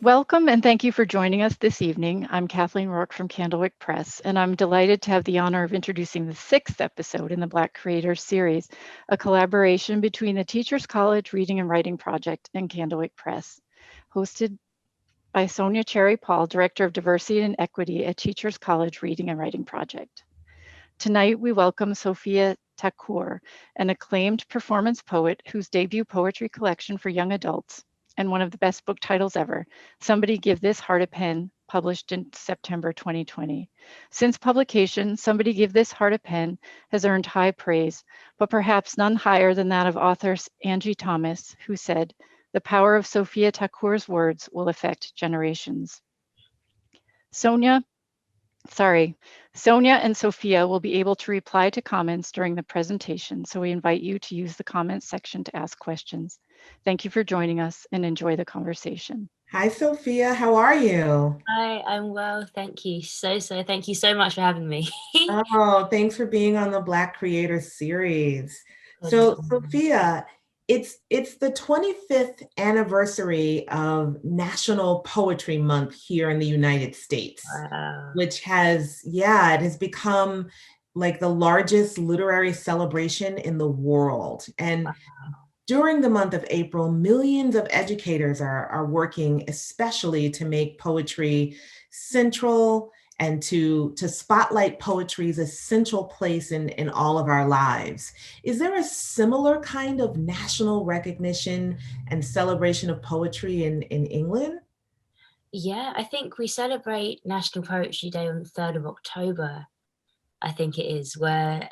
Welcome and thank you for joining us this evening. I'm Kathleen Rourke from Candlewick Press, and I'm delighted to have the honor of introducing the 6th episode in the Black Creators series, a collaboration between the Teachers College Reading and Writing Project and Candlewick Press, hosted by Sonja Cherry-Paul, Director of Diversity and Equity at Teachers College Reading and Writing Project. Tonight, we welcome Sophia Thakur, an acclaimed performance poet whose debut poetry collection for young adults and one of the best book titles ever, Somebody Give This Heart a Pen, published in September 2020. Since publication, Somebody Give This Heart a Pen has earned high praise, but perhaps none higher than that of author Angie Thomas, who said, "The power of Sophia Thakur's words will affect generations." Sonja and Sophia will be able to reply to comments during the presentation, so we invite you to use the comments section to ask questions. Thank you for joining us and enjoy the conversation. Hi, Sophia. How are you? Hi, I'm well. Thank you. Thank you so much for having me. Oh, thanks for being on the Black Creators series. So, Sophia, it's the 25th anniversary of National Poetry Month here in the United States, Wow. which it has become like the largest literary celebration in the world. And Wow. During the month of April, millions of educators are working especially to make poetry central and to spotlight poetry's essential place in all of our lives. Is there a similar kind of national recognition and celebration of poetry in England? Yeah, I think we celebrate National Poetry Day on the 3rd of October, I think it is, where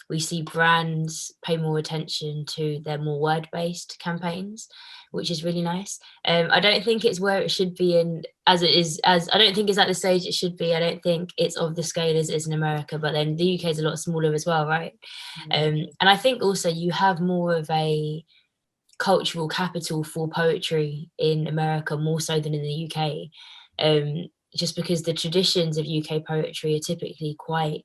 we see brands pay more attention to their more word-based campaigns, which is really nice. I don't think it's where it should be I don't think it's at the stage it should be. I don't think it's of the scale as it is in America, but then the UK is a lot smaller as well, right? And I think also you have more of a cultural capital for poetry in America, more so than in the UK. Just because the traditions of UK poetry are typically quite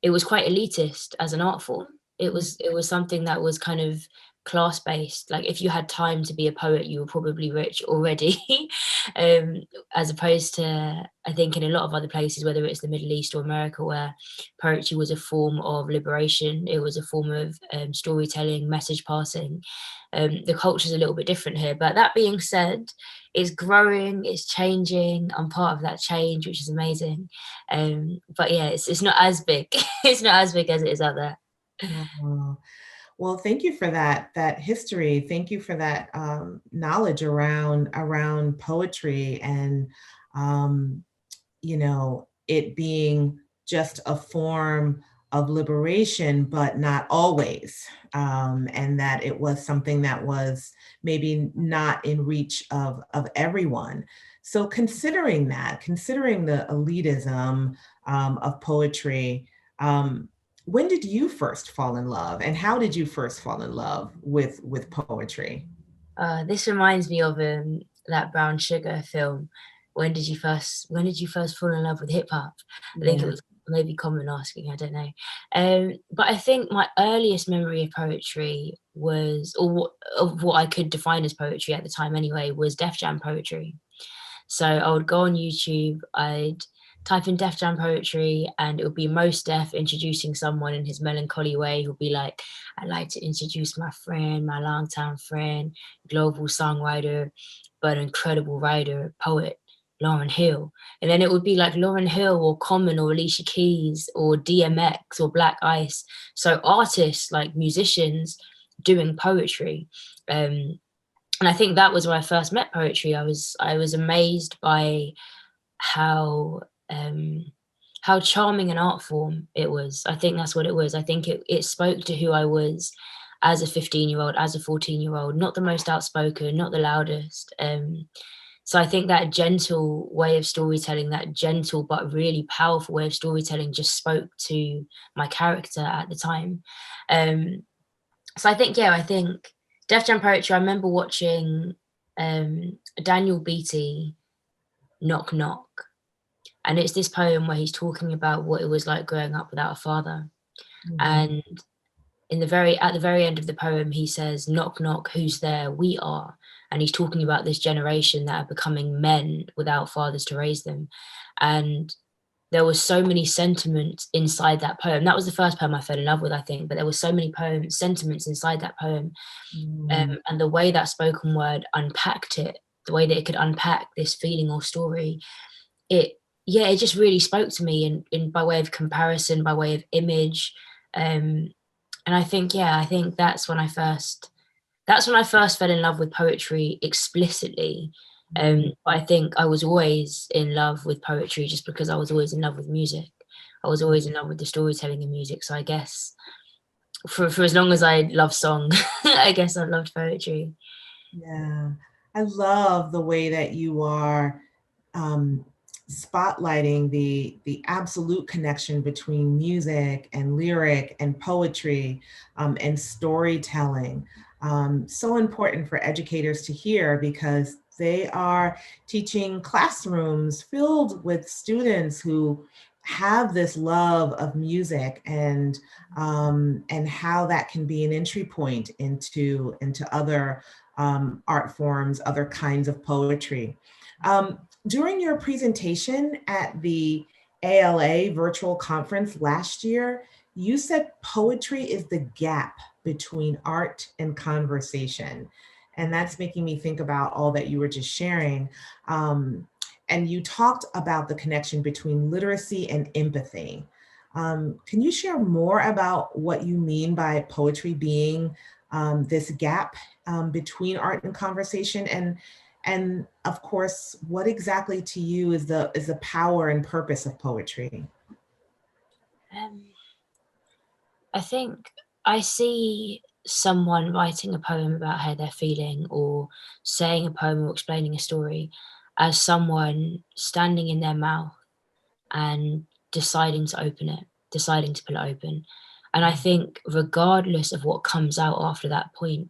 it was quite elitist as an art form. It was something that was kind of class based. Like if you had time to be a poet, you were probably rich already. As opposed to, I think in a lot of other places, whether it's the Middle East or America, where poetry was a form of liberation, it was a form of storytelling, message passing. The culture is a little bit different here. But that being said, it's growing, it's changing. I'm part of that change, which is amazing. But yeah, it's not as big. It's not as big as it is out there. Oh, well, thank you for that history. Thank you for that knowledge around poetry and it being just a form of liberation, but not always. And that it was something that was maybe not in reach of everyone. So considering the elitism of poetry, when did you first fall in love, and how did you first fall in love with poetry? This reminds me of that Brown Sugar film. When did you first fall in love with hip hop? I think it was maybe Common asking, I don't know. But I think my earliest memory of poetry was, of what I could define as poetry at the time anyway, was Def Jam poetry. So I would go on YouTube, I'd type in Def Jam poetry, and it would be Mos Def introducing someone in his melancholy way. He'll be like, "I'd like to introduce my friend, my longtime friend, global songwriter, but incredible writer, poet, Lauryn Hill." And then it would be like Lauryn Hill or Common or Alicia Keys or DMX or Black Ice. So artists, like musicians, doing poetry. And I think that was where I first met poetry. I was amazed by how charming an art form it was. I think that's what it was. I think it spoke to who I was as a 15-year-old, as a 14-year-old, not the most outspoken, not the loudest. So I think that gentle way of storytelling, that gentle but really powerful way of storytelling just spoke to my character at the time. So I think Def Jam poetry, I remember watching Daniel Beatty, Knock Knock. And it's this poem where he's talking about what it was like growing up without a father. And at the very end of the poem, he says, knock, knock, who's there? We are. And he's talking about this generation that are becoming men without fathers to raise them. And there was so many sentiments inside that poem. That was the first poem I fell in love with, I think, but there were so many sentiments inside that poem. And the way that spoken word unpacked it, the way that it could unpack this feeling or story, it just really spoke to me in by way of comparison, by way of image. And I think that's when I first fell in love with poetry explicitly. But I think I was always in love with poetry just because I was always in love with music. I was always in love with the storytelling in music. So I guess for as long as I love song, I guess I've loved poetry. Yeah, I love the way that you are spotlighting the absolute connection between music and lyric and poetry and storytelling. So important for educators to hear, because they are teaching classrooms filled with students who have this love of music, and how that can be an entry point into other art forms, other kinds of poetry. During your presentation at the ALA virtual conference last year, you said poetry is the gap between art and conversation. And that's making me think about all that you were just sharing. And you talked about the connection between literacy and empathy. Can you share more about what you mean by poetry being this gap between art and conversation, and of course, what exactly to you is the power and purpose of poetry? I think I see someone writing a poem about how they're feeling, or saying a poem or explaining a story, as someone standing in their mouth and deciding to open it, deciding to pull it open. And I think regardless of what comes out after that point,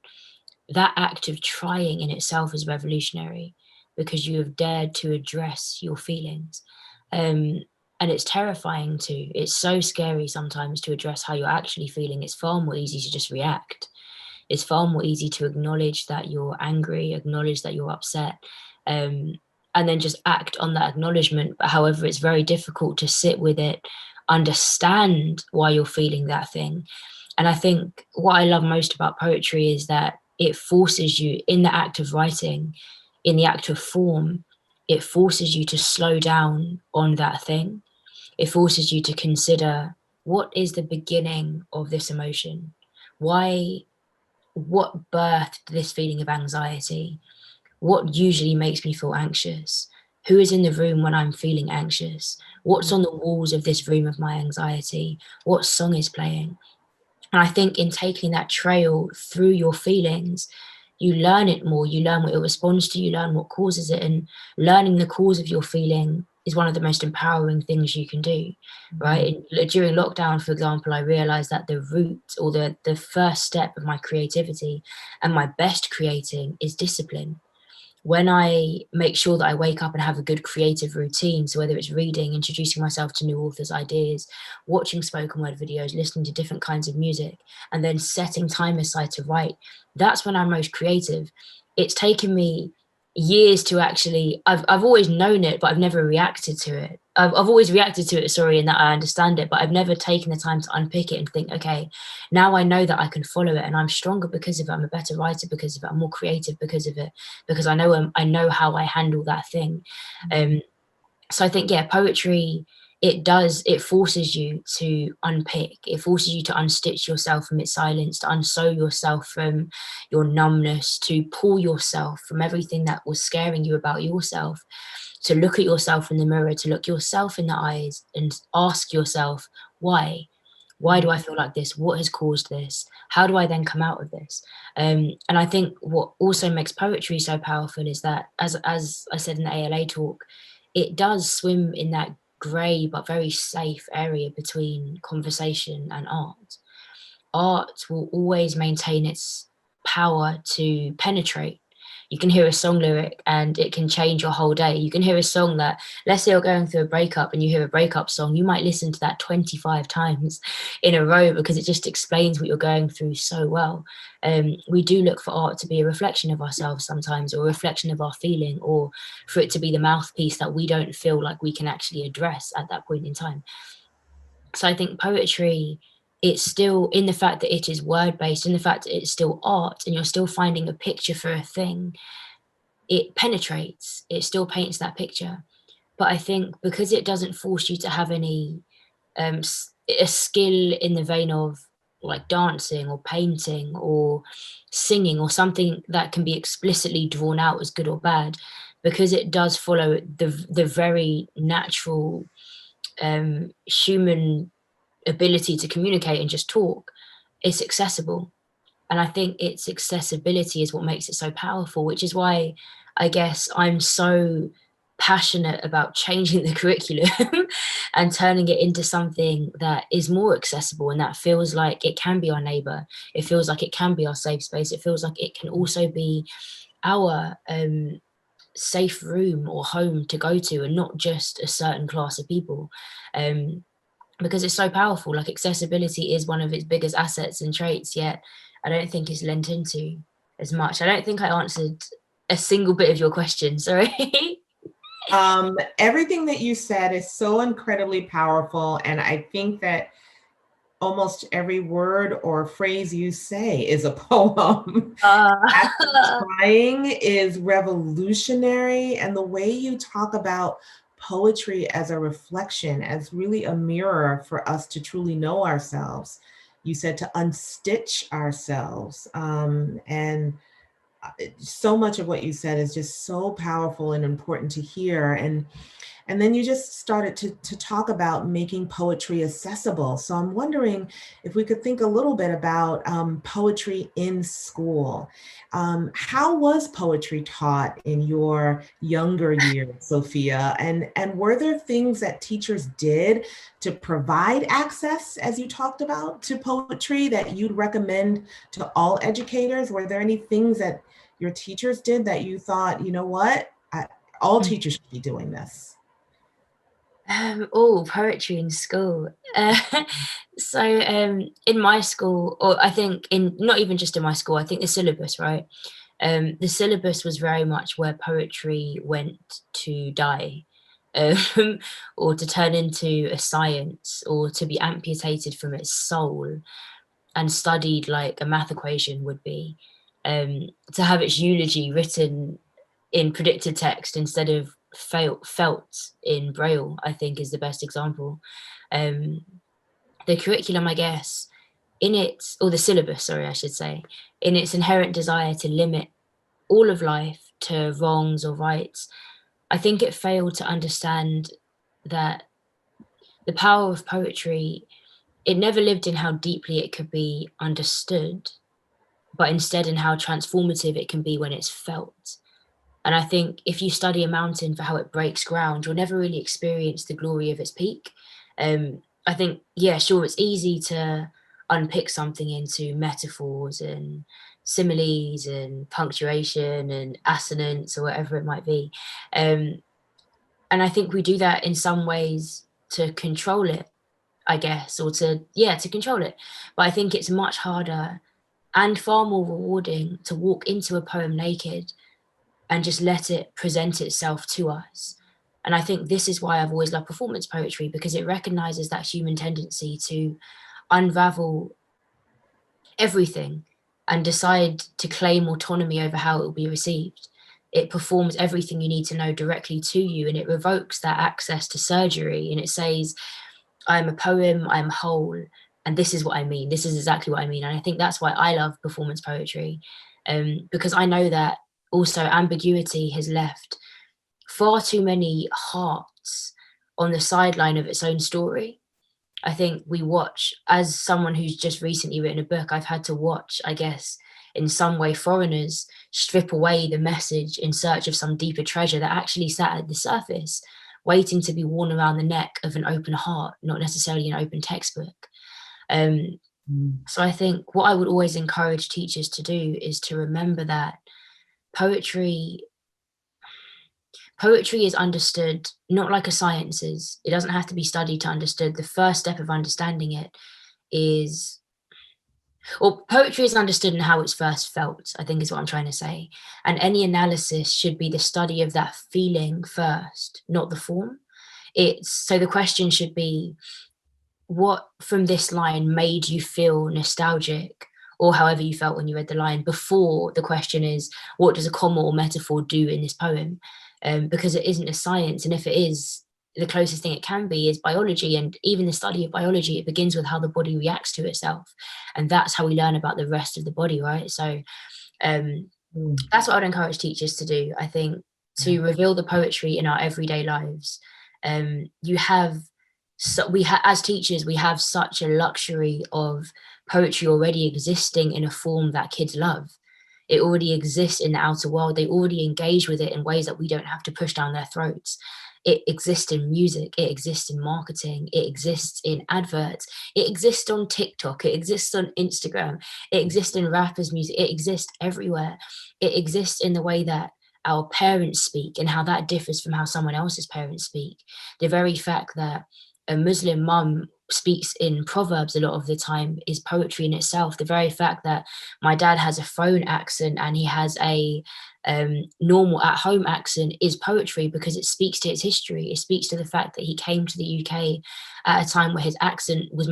that act of trying in itself is revolutionary, because you have dared to address your feelings. And it's terrifying too. It's so scary sometimes to address how you're actually feeling. It's far more easy to just react. It's far more easy to acknowledge that you're angry, acknowledge that you're upset, and then just act on that acknowledgement. But however, it's very difficult to sit with it, understand why you're feeling that thing. And I think what I love most about poetry is that it forces you, in the act of writing, in the act of form, it forces you to slow down on that thing. It forces you to consider, what is the beginning of this emotion? What birthed this feeling of anxiety? What usually makes me feel anxious? Who is in the room when I'm feeling anxious? What's on the walls of this room of my anxiety? What song is playing? And I think in taking that trail through your feelings, you learn it more, you learn what it responds to, you learn what causes it, and learning the cause of your feeling is one of the most empowering things you can do, right? And during lockdown, for example, I realized that the root, or the first step of my creativity and my best creating, is discipline. When I make sure that I wake up and have a good creative routine, so whether it's reading, introducing myself to new authors' ideas, watching spoken word videos, listening to different kinds of music, and then setting time aside to write, that's when I'm most creative. It's taken me years to actually, I've always known it, but I've never reacted to it. I've always reacted to it, sorry, in that I understand it, but I've never taken the time to unpick it and think, okay, now I know that I can follow it, and I'm stronger because of it. I'm a better writer because of it. I'm more creative because of it, because I know how I handle that thing. So I think, yeah, poetry, it forces you to unpick. It forces you to unstitch yourself from its silence, to unsew yourself from your numbness, to pull yourself from everything that was scaring you about yourself, to look at yourself in the mirror, to look yourself in the eyes and ask yourself, why? Why do I feel like this? What has caused this? How do I then come out of this? And I think what also makes poetry so powerful is that, as I said in the ALA talk, it does swim in that grey but very safe area between conversation and art. Art will always maintain its power to penetrate. You can hear a song lyric and it can change your whole day. You can hear a song that, let's say you're going through a breakup and you hear a breakup song, you might listen to that 25 times in a row because it just explains what you're going through so well. We do look for art to be a reflection of ourselves sometimes, or a reflection of our feeling, or for it to be the mouthpiece that we don't feel like we can actually address at that point in time. So I think poetry, it's still, in the fact that it is word-based, in the fact that it's still art and you're still finding a picture for a thing, it penetrates, it still paints that picture. But I think because it doesn't force you to have any a skill in the vein of like dancing or painting or singing or something that can be explicitly drawn out as good or bad, because it does follow the very natural human ability to communicate and just talk, it's accessible. And I think its accessibility is what makes it so powerful, which is why I guess I'm so passionate about changing the curriculum and turning it into something that is more accessible and that feels like it can be our neighbor. It feels like it can be our safe space. It feels like it can also be our safe room or home to go to, and not just a certain class of people. Because it's so powerful. Like, accessibility is one of its biggest assets and traits, yet I don't think it's lent into as much. I don't think I answered a single bit of your question, sorry. Everything that you said is so incredibly powerful, and I think that almost every word or phrase you say is a poem. Trying is revolutionary, and the way you talk about poetry as a reflection, as really a mirror for us to truly know ourselves. You said to unstitch ourselves, and so much of what you said is just so powerful and important to hear. And then you just started to talk about making poetry accessible. So I'm wondering if we could think a little bit about poetry in school. How was poetry taught in your younger years, Sophia? And were there things that teachers did to provide access, as you talked about, to poetry that you'd recommend to all educators? Were there any things that your teachers did that you thought, you know what, all teachers should be doing this? Poetry in school. So in my school, or I think in, not even just in my school, I think the syllabus, right? The syllabus was very much where poetry went to die, or to turn into a science, or to be amputated from its soul and studied like a math equation would be, to have its eulogy written in predicted text instead of felt in Braille, I think is the best example. The curriculum, I guess, in its, or the syllabus, sorry, I should say, in its inherent desire to limit all of life to wrongs or rights, I think it failed to understand that the power of poetry, it never lived in how deeply it could be understood, but instead in how transformative it can be when it's felt. And I think if you study a mountain for how it breaks ground, you'll never really experience the glory of its peak. I think, yeah, sure, it's easy to unpick something into metaphors and similes and punctuation and assonance or whatever it might be. And I think we do that in some ways to control it, I guess, or to control it. But I think it's much harder and far more rewarding to walk into a poem naked and just let it present itself to us. And I think this is why I've always loved performance poetry, because it recognizes that human tendency to unravel everything and decide to claim autonomy over how it will be received. It performs everything you need to know directly to you, and it revokes that access to surgery. And it says, I'm a poem, I'm whole, and this is what I mean. This is exactly what I mean. And I think that's why I love performance poetry, because I know that also ambiguity has left far too many hearts on the sideline of its own story. I think we watch, as someone who's just recently written a book, I've had to watch, I guess, in some way, foreigners strip away the message in search of some deeper treasure that actually sat at the surface, waiting to be worn around the neck of an open heart, not necessarily an open textbook. So I think what I would always encourage teachers to do is to remember that poetry is understood not like a science is. It doesn't have to be studied to understood. The first step of understanding it is, or poetry is understood in how it's first felt, I think is what I'm trying to say. And any analysis should be the study of that feeling first, not the form. So the question should be, what from this line made you feel nostalgic, or however you felt when you read the line, before the question is, what does a comma or metaphor do in this poem? Because it isn't a science, and if it is, the closest thing it can be is biology. And even the study of biology, it begins with how the body reacts to itself, and that's how we learn about the rest of the body, right? So that's what I'd encourage teachers to do, I think, to reveal the poetry in our everyday lives. As teachers, we have such a luxury of poetry already existing in a form that kids love. It already exists in the outer world. They already engage with it in ways that we don't have to push down their throats. It exists in music, it exists in marketing, it exists in adverts, it exists on TikTok, it exists on Instagram, it exists in rappers' music, it exists everywhere. It exists in the way that our parents speak and how that differs from how someone else's parents speak. The very fact that a Muslim mum speaks in proverbs a lot of the time is poetry in itself. The very fact that my dad has a foreign accent and he has a normal at home accent is poetry, because it speaks to its history. It speaks to the fact that he came to the UK at a time where his accent was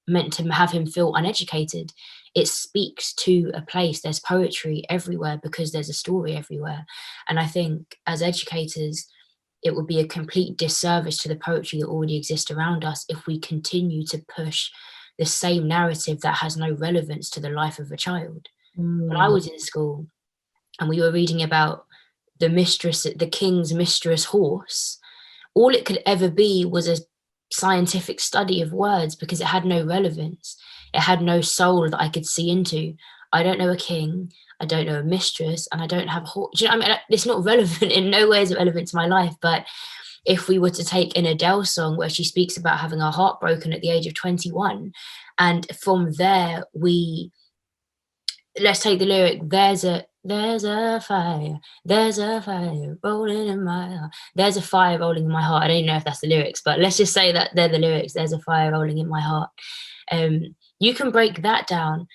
meant to have him feel uneducated. It speaks to a place. There's poetry everywhere because there's a story everywhere. And I think as educators, it would be a complete disservice to the poetry that already exists around us if we continue to push the same narrative that has no relevance to the life of a child. When I was in school and we were reading about the king's mistress horse, all it could ever be was a scientific study of words, because it had no relevance. It had no soul that I could see into. I don't know a king, I don't know a mistress, and I don't have a horse. Do you know what I mean? It's not relevant, in no way is it relevant to my life. But if we were to take an Adele song where she speaks about having her heart broken at the age of 21, and from there let's take the lyric, there's a fire rolling in my heart. There's a fire rolling in my heart. I don't even know if that's the lyrics, but let's just say that they're the lyrics. There's a fire rolling in my heart. You can break that down.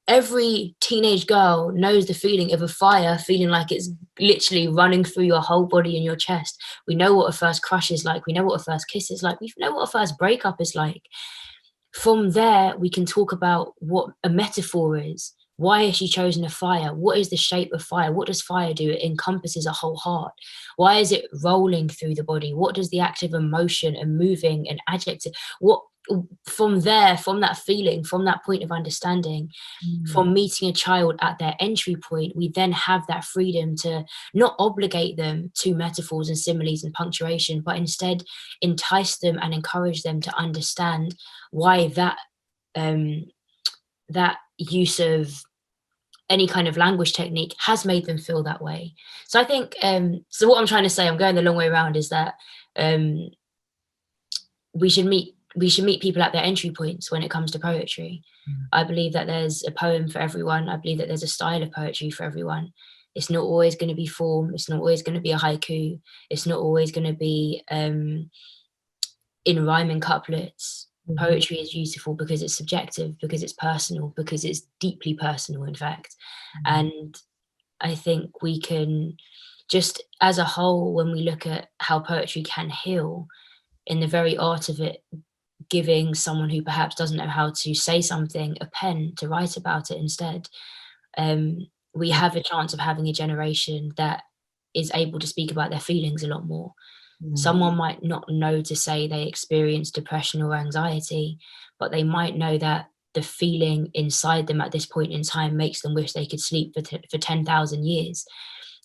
Every teenage girl knows the feeling of a fire, feeling like it's literally running through your whole body and your chest. We know what a first crush is like. We know what a first kiss is like. We know what a first breakup is like. From there, we can talk about what a metaphor is. Why has she chosen a fire? What is the shape of fire? What does fire do? It encompasses a whole heart. Why is it rolling through the body? What does the act of emotion and moving and adjective, from there, from that feeling, from that point of understanding, from meeting a child at their entry point, we then have that freedom to not obligate them to metaphors and similes and punctuation, but instead entice them and encourage them to understand why that use of any kind of language technique has made them feel that way. So I think, so what I'm trying to say, I'm going the long way around, is that we should meet people at their entry points when it comes to poetry. I believe that there's a poem for everyone. I believe that there's a style of poetry for everyone. It's not always going to be form. It's not always going to be a haiku. It's not always going to be in rhyming couplets. Poetry is beautiful because it's subjective, because it's personal, because it's deeply personal, in fact. And I think we can just, as a whole, when we look at how poetry can heal, in the very art of it, giving someone who perhaps doesn't know how to say something a pen to write about it instead, we have a chance of having a generation that is able to speak about their feelings a lot more. Someone might not know to say they experience depression or anxiety, but they might know that the feeling inside them at this point in time makes them wish they could sleep for 10,000 years.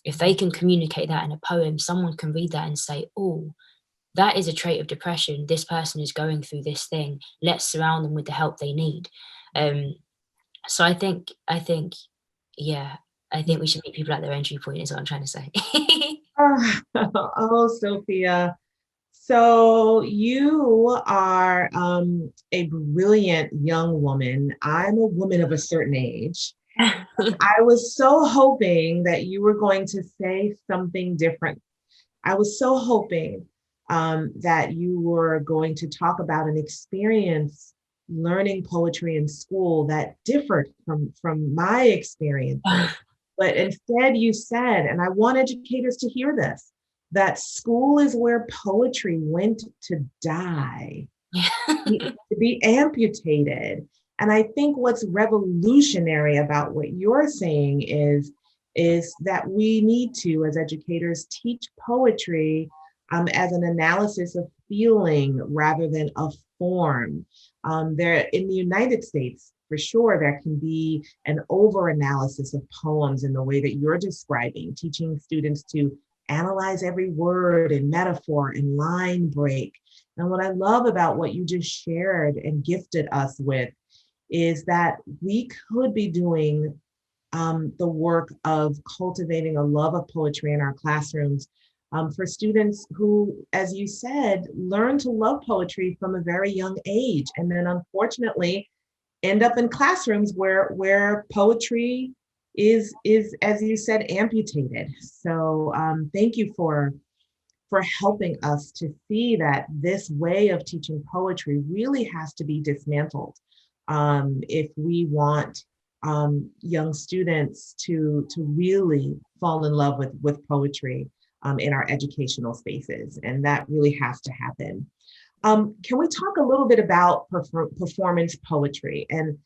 If they can communicate that in a poem, someone can read that and say, oh, that is a trait of depression. This person is going through this thing. Let's surround them with the help they need. So I think we should meet people at their entry point, is what I'm trying to say. Oh, Sophia. So you are a brilliant young woman. I'm a woman of a certain age. I was so hoping that you were going to say something different. I was so hoping that you were going to talk about an experience learning poetry in school that differed from my experiences. But instead you said, and I want educators to hear this, that school is where poetry went to die, to be amputated. And I think what's revolutionary about what you're saying is that we need to, as educators, teach poetry as an analysis of feeling rather than a form. There, in the United States, for sure, there can be an over-analysis of poems in the way that you're describing, teaching students to analyze every word and metaphor and line break. And what I love about what you just shared and gifted us with is that we could be doing the work of cultivating a love of poetry in our classrooms for students who, as you said, learn to love poetry from a very young age, and then unfortunately end up in classrooms where poetry is, as you said, amputated. So thank you for helping us to see that this way of teaching poetry really has to be dismantled if we want young students to really fall in love with poetry in our educational spaces, and that really has to happen. Can we talk a little bit about performance poetry? And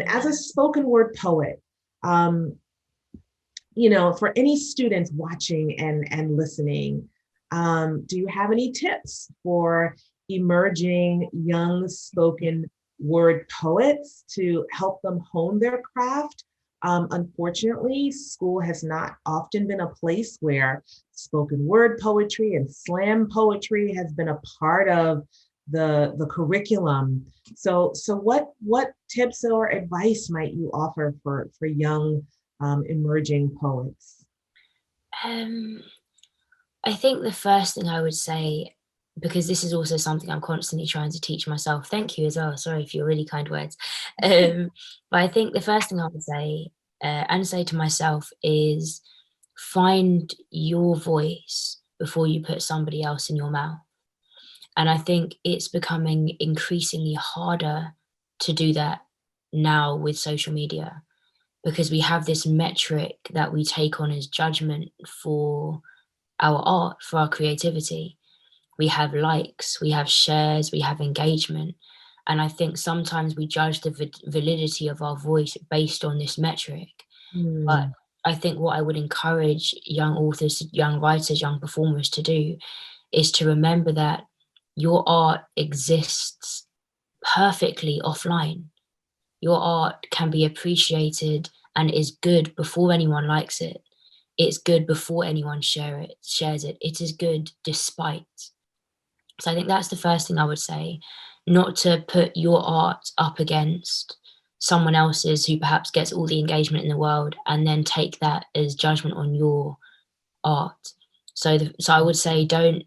as a spoken word poet, you know, for any students watching and listening, do you have any tips for emerging young spoken word poets to help them hone their craft? Unfortunately, school has not often been a place where spoken word poetry and slam poetry has been a part of the curriculum. So what tips or advice might you offer for young emerging poets? I think the first thing I would say, because this is also something I'm constantly trying to teach myself. Thank you as well. Sorry for your really kind words. But I think the first thing I would say and say to myself is find your voice before you put somebody else in your mouth. And I think it's becoming increasingly harder to do that now with social media, because we have this metric that we take on as judgment for our art, for our creativity. We have likes, we have shares, we have engagement. And I think sometimes we judge the validity of our voice based on this metric. But I think what I would encourage young authors, young writers, young performers to do is to remember that your art exists perfectly offline. Your art can be appreciated and is good before anyone likes it. It's good before anyone shares it. It is good despite. So I think that's the first thing I would say, not to put your art up against someone else's who perhaps gets all the engagement in the world and then take that as judgment on your art. So I would say don't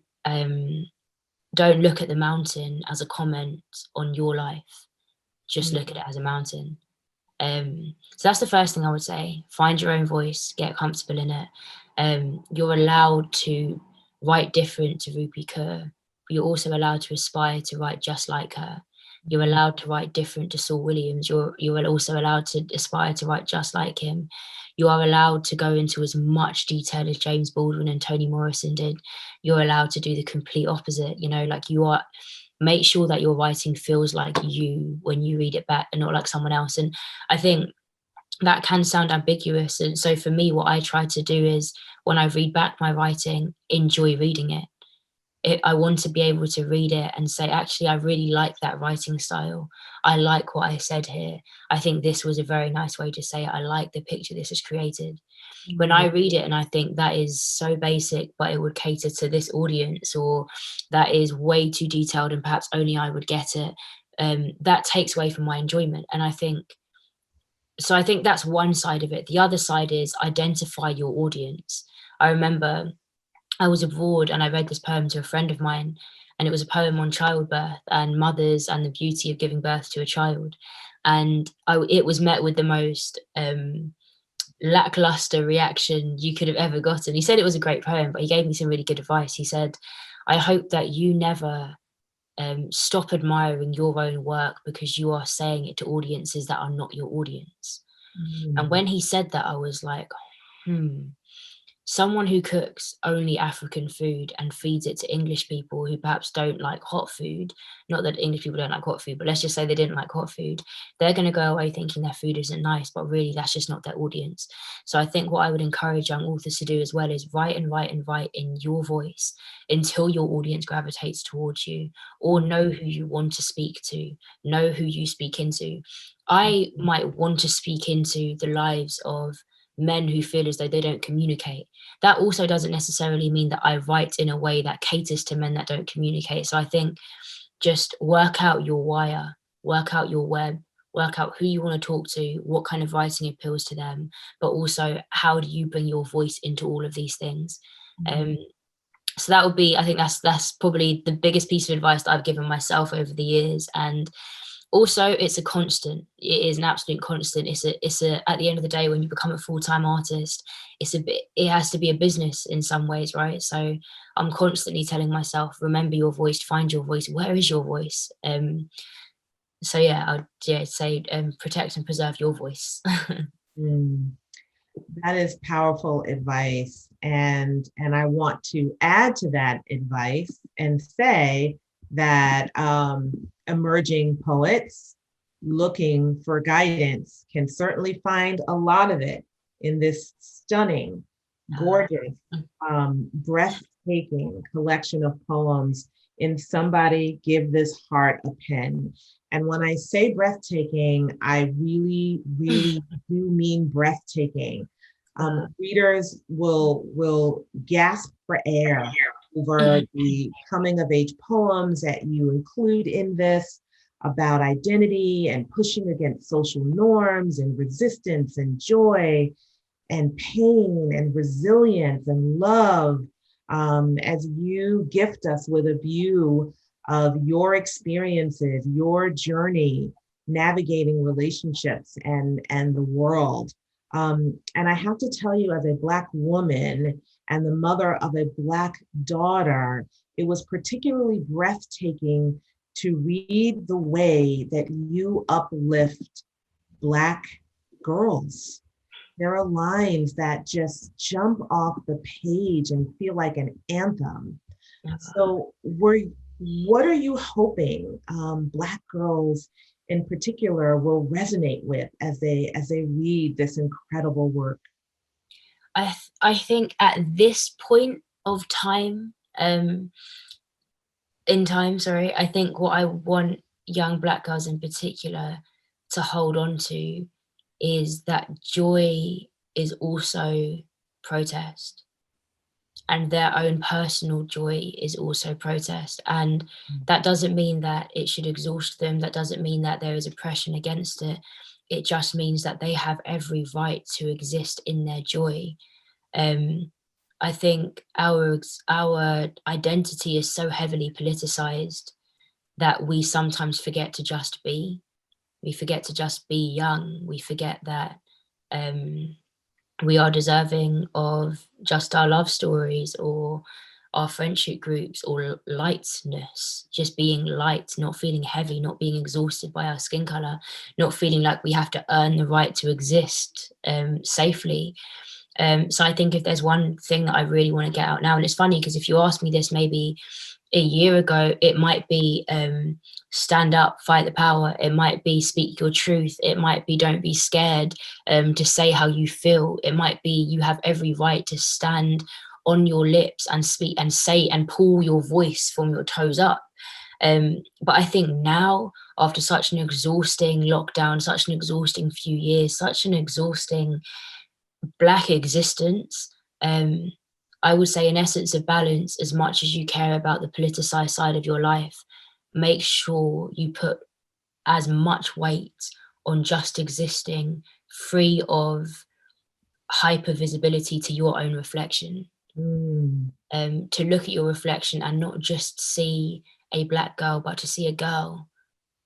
look at the mountain as a comment on your life. Just look at it as a mountain. So that's the first thing I would say. Find your own voice, get comfortable in it. You're allowed to write different to Rupi Kaur, but you're also allowed to aspire to write just like her. You're allowed to write different to Saul Williams. You're also allowed to aspire to write just like him. You are allowed to go into as much detail as James Baldwin and Toni Morrison did. You're allowed to do the complete opposite. You know, like you are. Make sure that your writing feels like you when you read it back and not like someone else. And I think that can sound ambiguous. And so for me, what I try to do is when I read back my writing, enjoy reading it. I want to be able to read it and say, actually, I really like that writing style. I like what I said here. I think this was a very nice way to say it. I like the picture this has created. When I read it and I think that is so basic, but it would cater to this audience, or that is way too detailed and perhaps only I would get it, that takes away from my enjoyment. And I think that's one side of it. The other side is identify your audience. I remember I was abroad and I read this poem to a friend of mine, and it was a poem on childbirth and mothers and the beauty of giving birth to a child. And it was met with the most lackluster reaction you could have ever gotten. He said it was a great poem, but he gave me some really good advice. He said, I hope that you never stop admiring your own work because you are saying it to audiences that are not your audience. And when he said that, I was like, someone who cooks only African food and feeds it to English people who perhaps don't like hot food, not that English people don't like hot food, but let's just say they didn't like hot food, they're going to go away thinking their food isn't nice, but really that's just not their audience. So I think what I would encourage young authors to do as well is write and write and write in your voice until your audience gravitates towards you, or know who you want to speak to, know who you speak into. I might want to speak into the lives of men who feel as though they don't communicate. That also doesn't necessarily mean that I write in a way that caters to men that don't communicate. So I think just work out your wire, work out your web, work out who you want to talk to, what kind of writing appeals to them, but also how do you bring your voice into all of these things. So that would be, I think that's probably the biggest piece of advice that I've given myself over the years. And also, it's a constant. It is an absolute constant. It's a. At the end of the day, when you become a full-time artist, it has to be a business in some ways, right? So I'm constantly telling myself, remember your voice, find your voice. Where is your voice? So yeah, I'd say protect and preserve your voice. That is powerful advice, and I want to add to that advice and say that emerging poets looking for guidance can certainly find a lot of it in this stunning, gorgeous, breathtaking collection of poems in Somebody Give This Heart a Pen. And when I say breathtaking, I really, really do mean breathtaking. Readers will gasp for air over the coming of age poems that you include in this about identity and pushing against social norms and resistance and joy and pain and resilience and love, as you gift us with a view of your experiences, your journey, navigating relationships and the world. And I have to tell you, as a Black woman and the mother of a Black daughter, it was particularly breathtaking to read the way that you uplift Black girls. There are lines that just jump off the page and feel like an anthem. So what are you hoping Black girls in particular will resonate with as they read this incredible work? I think at this point of time, I think what I want young Black girls in particular to hold on to is that joy is also protest, and their own personal joy is also protest. And that doesn't mean that it should exhaust them. That doesn't mean that there is oppression against it. It just means that they have every right to exist in their joy. I think our identity is so heavily politicized that we sometimes forget to just be. We forget to just be young. We forget that we are deserving of just our love stories or our friendship groups or lightness, just being light, not feeling heavy, not being exhausted by our skin color, not feeling like we have to earn the right to exist safely. So I think if there's one thing that I really want to get out now, and it's funny because if you asked me this maybe a year ago, it might be stand up, fight the power. It might be speak your truth. It might be don't be scared to say how you feel. It might be you have every right to stand on your lips and speak and say and pull your voice from your toes up. But I think now, after such an exhausting lockdown, such an exhausting few years, such an exhausting Black existence, I would say, in essence, of balance, as much as you care about the politicized side of your life, make sure you put as much weight on just existing free of hyper visibility to your own reflection. To look at your reflection and not just see a Black girl, but to see a girl,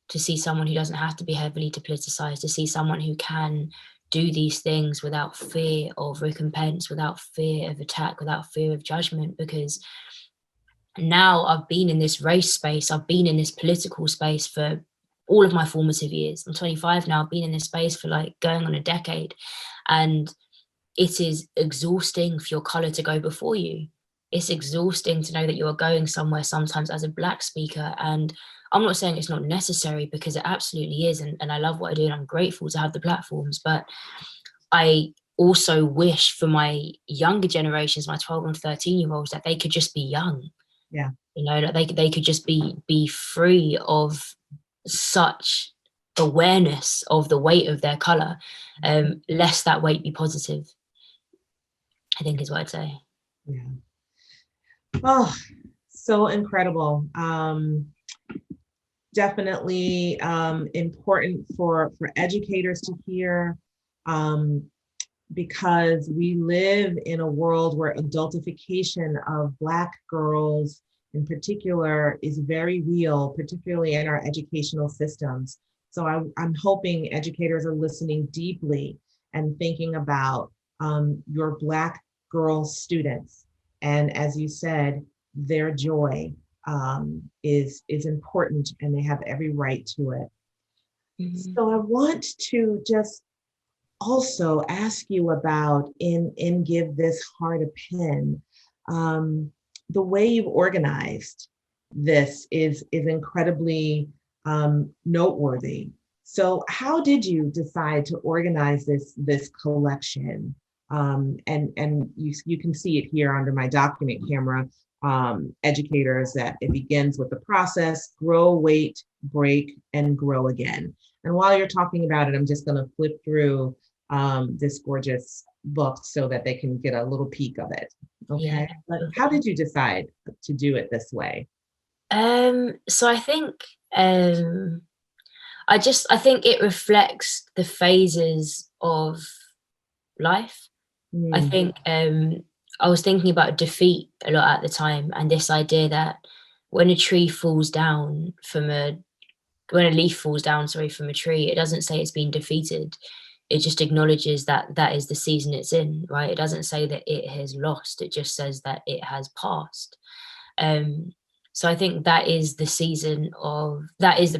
to see someone who doesn't have to be heavily politicized, to see someone who can do these things without fear of recompense, without fear of attack, without fear of judgment. Because now I've been in this race space, I've been in this political space for all of my formative years. I'm 25 now, I've been in this space for like going on a decade. And it is exhausting for your color to go before you. It's exhausting to know that you are going somewhere sometimes as a Black speaker. And I'm not saying it's not necessary, because it absolutely is. And I love what I do, and I'm grateful to have the platforms. But I also wish for my younger generations, my 12 and 13-year-olds, that they could just be young. Yeah. You know, that they could just be free of such awareness of the weight of their color, lest that weight be positive, I think is what I'd say. Yeah. Oh, so incredible. Definitely important for educators to hear, because we live in a world where adultification of Black girls in particular is very real, particularly in our educational systems. So I'm hoping educators are listening deeply and thinking about your Black girl students. And as you said, their joy is important, and they have every right to it. Mm-hmm. So I want to just also ask you about, in Give This Heart a Pen, the way you've organized this is incredibly noteworthy. So how did you decide to organize this collection? And you can see it here under my document camera, educators, that it begins with the process: grow, wait, break, and grow again. And while you're talking about it, I'm just going to flip through this gorgeous book so that they can get a little peek of it. Okay. Yeah. But how did you decide to do it this way? So I think I think it reflects the phases of life. I think I was thinking about defeat a lot at the time, and this idea that when a leaf falls down from a tree, it doesn't say it's been defeated. It just acknowledges that that is the season it's in, right? It doesn't say that it has lost. It just says that it has passed. So I think that is the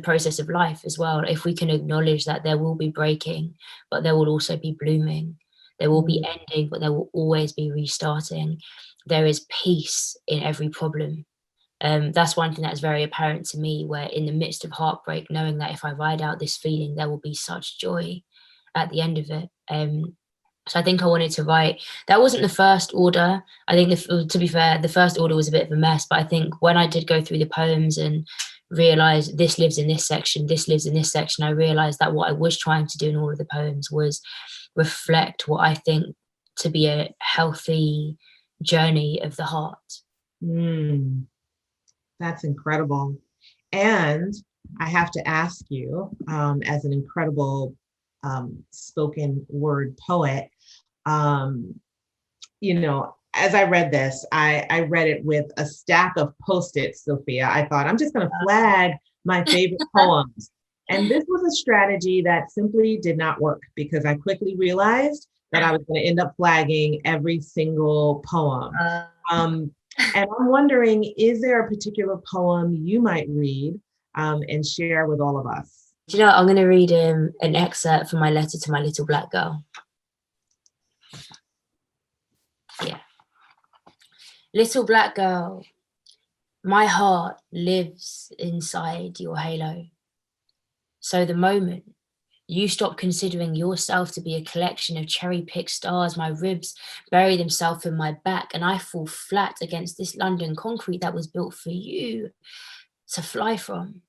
process of life as well. If we can acknowledge that there will be breaking, but there will also be blooming. There will be ending, but there will always be restarting. There is peace in every problem. That's one thing that's very apparent to me, where in the midst of heartbreak, knowing that if I ride out this feeling, there will be such joy at the end of it. So I think I wanted to write, that wasn't the first order. I think, to be fair, the first order was a bit of a mess, but I think when I did go through the poems and realize this lives in this section, this lives in this section, I realized that what I was trying to do in all of the poems was reflect what I think to be a healthy journey of the heart. That's incredible. And I have to ask you, as an incredible spoken word poet, you know, as I read this, I read it with a stack of Post-its, Sophia. I thought, I'm just going to flag my favorite poems. And this was a strategy that simply did not work, because I quickly realized that I was going to end up flagging every single poem. And I'm wondering, is there a particular poem you might read and share with all of us? Do you know what? I'm going to read an excerpt from my letter to my little Black girl. Yeah. Little Black girl, my heart lives inside your halo. So the moment you stop considering yourself to be a collection of cherry-picked stars, my ribs bury themselves in my back, and I fall flat against this London concrete that was built for you to fly from.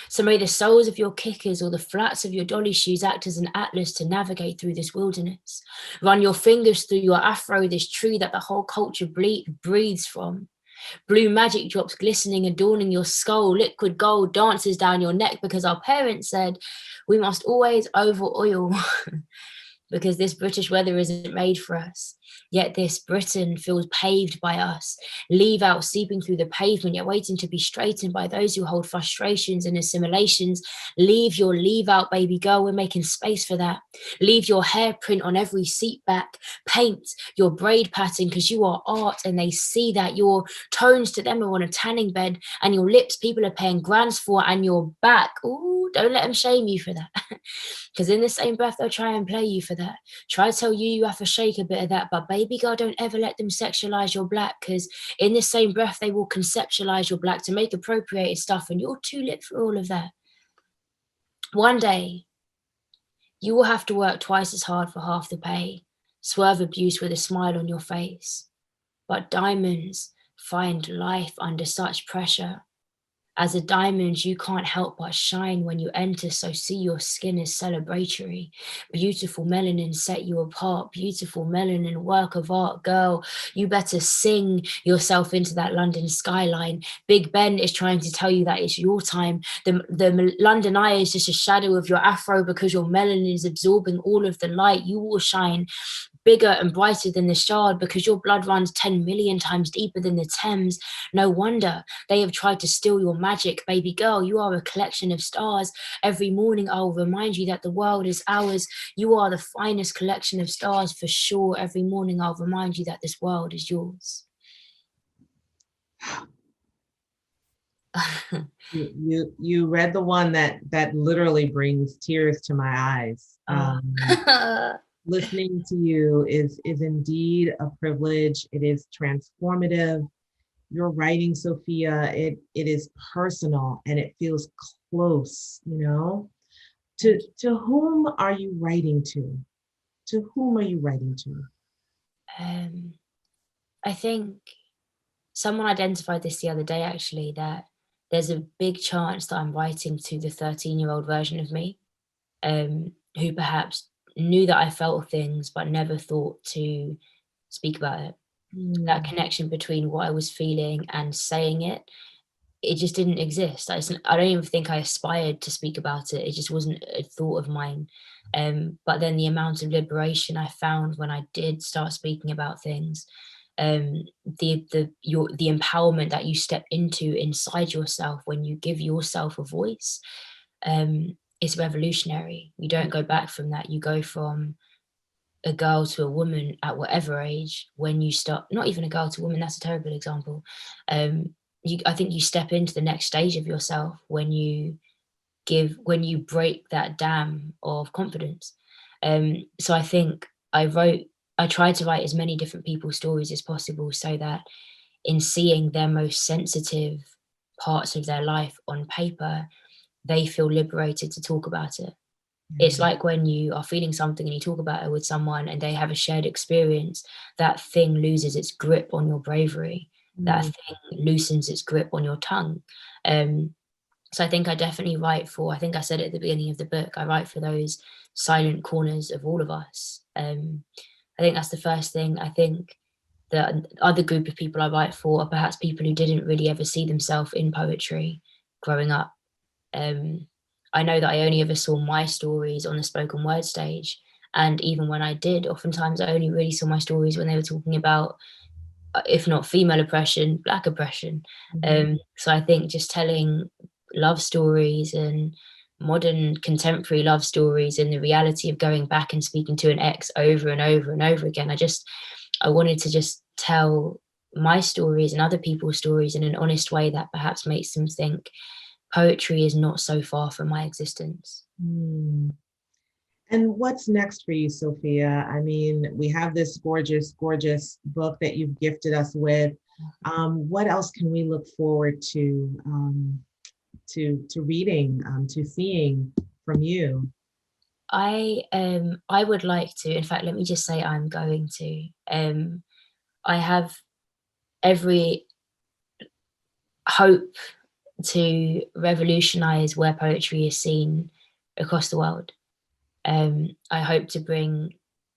So may the soles of your kickers or the flats of your dolly shoes act as an atlas to navigate through this wilderness. Run your fingers through your afro, this tree that the whole culture breathes from. Blue magic drops glistening, adorning your skull. Liquid gold dances down your neck because our parents said we must always over oil because this British weather isn't made for us. Yet this Britain feels paved by us. Leave out seeping through the pavement, yet waiting to be straightened by those who hold frustrations and assimilations. Leave your leave out, baby girl. We're making space for that. Leave your hairprint on every seat back. Paint your braid pattern because you are art and they see that. Your tones to them are on a tanning bed, and your lips people are paying grands for, and your back, ooh, don't let them shame you for that. Because in the same breath, they'll try and play you for that. Try to tell you have to shake a bit of that, but baby girl, don't ever let them sexualize your black, because in the same breath, they will conceptualize your black to make appropriated stuff, and you're too lit for all of that. One day, you will have to work twice as hard for half the pay, swerve abuse with a smile on your face. But diamonds find life under such pressure. As a diamond, you can't help but shine when you enter, so see your skin is celebratory. Beautiful melanin set you apart, beautiful melanin work of art, girl. You better sing yourself into that London skyline. Big Ben is trying to tell you that it's your time. The London eye is just a shadow of your afro because your melanin is absorbing all of the light. You will shine bigger and brighter than the Shard because your blood runs 10 million times deeper than the Thames. No wonder they have tried to steal your magic, baby girl. You are a collection of stars. Every morning I will remind you that the world is ours. You are the finest collection of stars for sure. Every morning I'll remind you that this world is yours. You read the one that literally brings tears to my eyes. Listening to you is indeed a privilege. It is transformative. Your writing, Sophia, it is personal and it feels close, you know. To whom are you writing to? To whom are you writing to? I think someone identified this the other day, actually, that there's a big chance that I'm writing to the 13-year-old version of me, who perhaps knew that I felt things but never thought to speak about it. That connection between what I was feeling and saying it just didn't exist. I don't even think I aspired to speak about it. It just wasn't a thought of mine. But then the amount of liberation I found when I did start speaking about things, the empowerment that you step into inside yourself when you give yourself a voice, it's revolutionary. You don't go back from that. You go from a girl to a woman at whatever age. When you start, not even a girl to a woman, that's a terrible example. I think you step into the next stage of yourself when you break that dam of confidence. So I think I tried to write as many different people's stories as possible, so that in seeing their most sensitive parts of their life on paper, they feel liberated to talk about it. It's like when you are feeling something and you talk about it with someone and they have a shared experience, that thing loses its grip on your bravery. That thing loosens its grip on your tongue. So I think I definitely write for, I think I said it at the beginning of the book, I write for those silent corners of all of us. I think that's the first thing. I think the other group of people I write for are perhaps people who didn't really ever see themselves in poetry growing up. I know that I only ever saw my stories on the spoken word stage. And even when I did, oftentimes I only really saw my stories when they were talking about, if not female oppression, Black oppression. So I think just telling love stories and modern contemporary love stories and the reality of going back and speaking to an ex over and over and over again, I wanted to just tell my stories and other people's stories in an honest way that perhaps makes them think poetry is not so far from my existence. And what's next for you, Sophia? I mean, we have this gorgeous, gorgeous book that you've gifted us with. What else can we look forward to reading, to seeing from you? I would like to, in fact, let me just say I'm going to. I have every hope to revolutionize where poetry is seen across the world. I hope to bring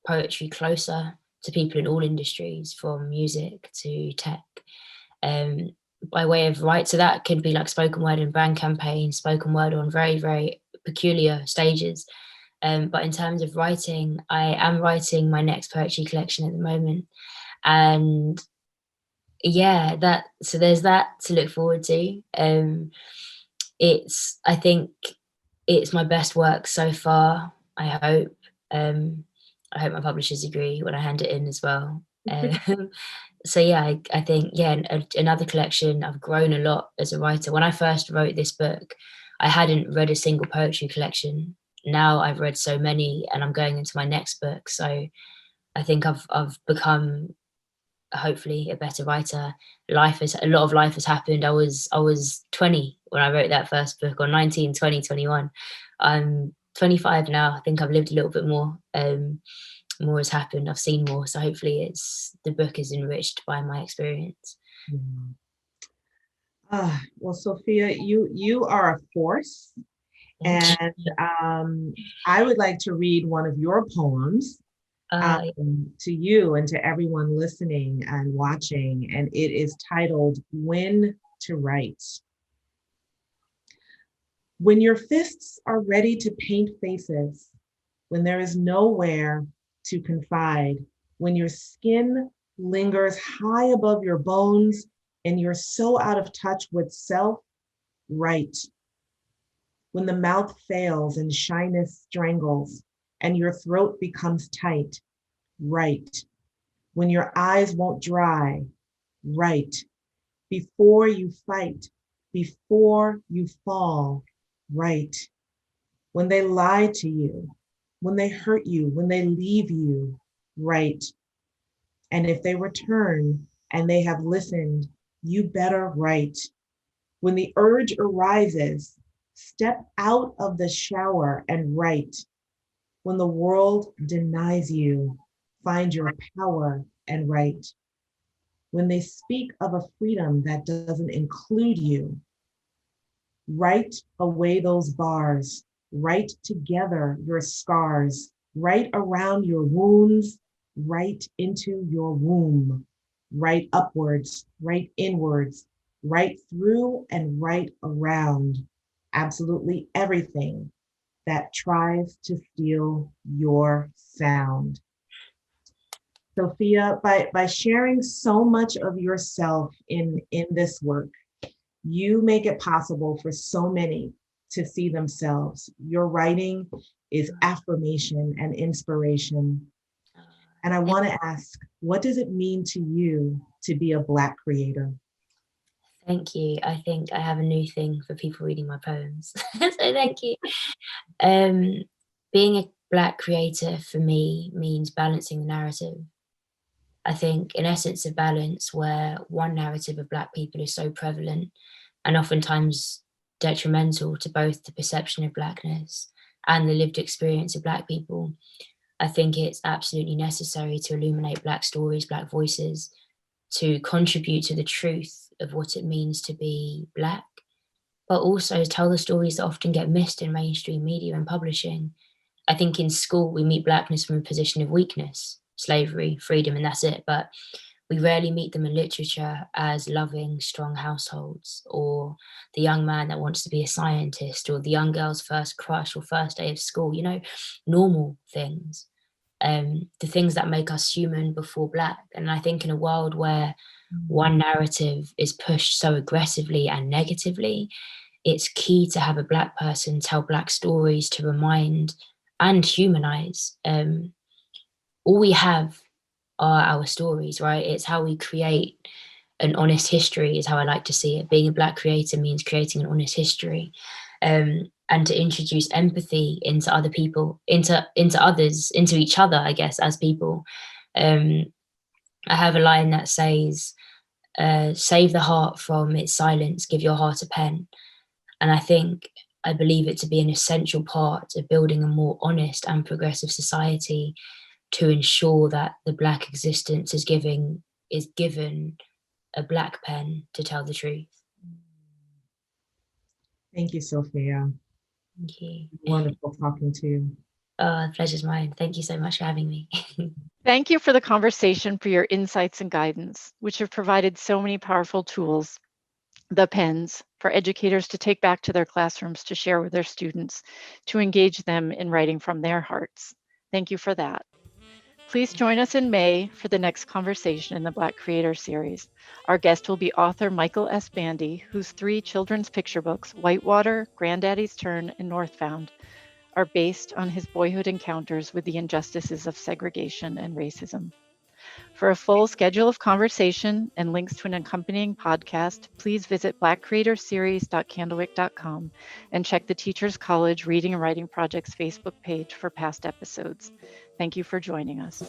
poetry closer to people in all industries, from music to tech, by way of so that could be like spoken word and brand campaigns, spoken word on very, very peculiar stages. But in terms of writing, I am writing my next poetry collection at the moment. And yeah, so there's that to look forward to. I think it's my best work so far, I hope. I hope my publishers agree when I hand it in as well. So yeah, I think, yeah, another collection. I've grown a lot as a writer. When I first wrote this book, I hadn't read a single poetry collection. Now I've read so many, and I'm going into my next book. So I think I've become, hopefully, a better writer. A lot of life has happened. I was 20 when I wrote that first book, or 19, 20, 21. I'm 25 now. I think I've lived a little bit more. More has happened. I've seen more. So hopefully the book is enriched by my experience. Well, Sophia, you are a force. And I would like to read one of your poems to you and to everyone listening and watching. And it is titled When to Write. When your fists are ready to paint faces, when there is nowhere to confide, when your skin lingers high above your bones and you're so out of touch with self, write. When the mouth fails and shyness strangles and your throat becomes tight, write. When your eyes won't dry, write. Before you fight, before you fall, write. When they lie to you, when they hurt you, when they leave you, write. And if they return and they have listened, you better write. When the urge arises, step out of the shower and write. When the world denies you, find your power and write. When they speak of a freedom that doesn't include you, write away those bars. Write together your scars. Write around your wounds. Write into your womb. Write upwards. Write inwards. Write through and write around. Absolutely everything that tries to steal your sound. Sophia, by sharing so much of yourself in this work, you make it possible for so many to see themselves. Your writing is affirmation and inspiration. And I want to ask, what does it mean to you to be a Black creator? Thank you. I think I have a new thing for people reading my poems. So thank you. Being a Black creator for me means balancing the narrative. I think an essence of balance where one narrative of Black people is so prevalent and oftentimes detrimental to both the perception of Blackness and the lived experience of Black people. I think it's absolutely necessary to illuminate Black stories, Black voices, to contribute to the truth of what it means to be Black, but also tell the stories that often get missed in mainstream media and publishing. I think in school we meet Blackness from a position of weakness, slavery, freedom, and that's it. But we rarely meet them in literature as loving, strong households, or the young man that wants to be a scientist, or the young girl's first crush or first day of school, normal things. The things that make us human before Black. And I think in a world where one narrative is pushed so aggressively and negatively, it's key to have a Black person tell Black stories to remind and humanize. All we have are our stories, right? It's how we create an honest history, is how I like to see it. Being a Black creator means creating an honest history. And to introduce empathy into other people, into others, into each other, I guess, as people. I have a line that says, save the heart from its silence, give your heart a pen. And I believe it to be an essential part of building a more honest and progressive society, to ensure that the Black existence is given a Black pen to tell the truth. Thank you, Sophia. Thank you. Wonderful talking to you. Pleasure's mine. Thank you so much for having me. Thank you for the conversation, for your insights and guidance, which have provided so many powerful tools. the pens for educators to take back to their classrooms to share with their students, to engage them in writing from their hearts. Thank you for that. Please join us in May for the next conversation in the Black Creator Series. Our guest will be author Michael S. Bandy, whose 3 children's picture books, Whitewater, Granddaddy's Turn, and Northbound, are based on his boyhood encounters with the injustices of segregation and racism. For a full schedule of conversation and links to an accompanying podcast, please visit blackcreatorseries.candlewick.com and check the Teachers College Reading and Writing Project's Facebook page for past episodes. Thank you for joining us.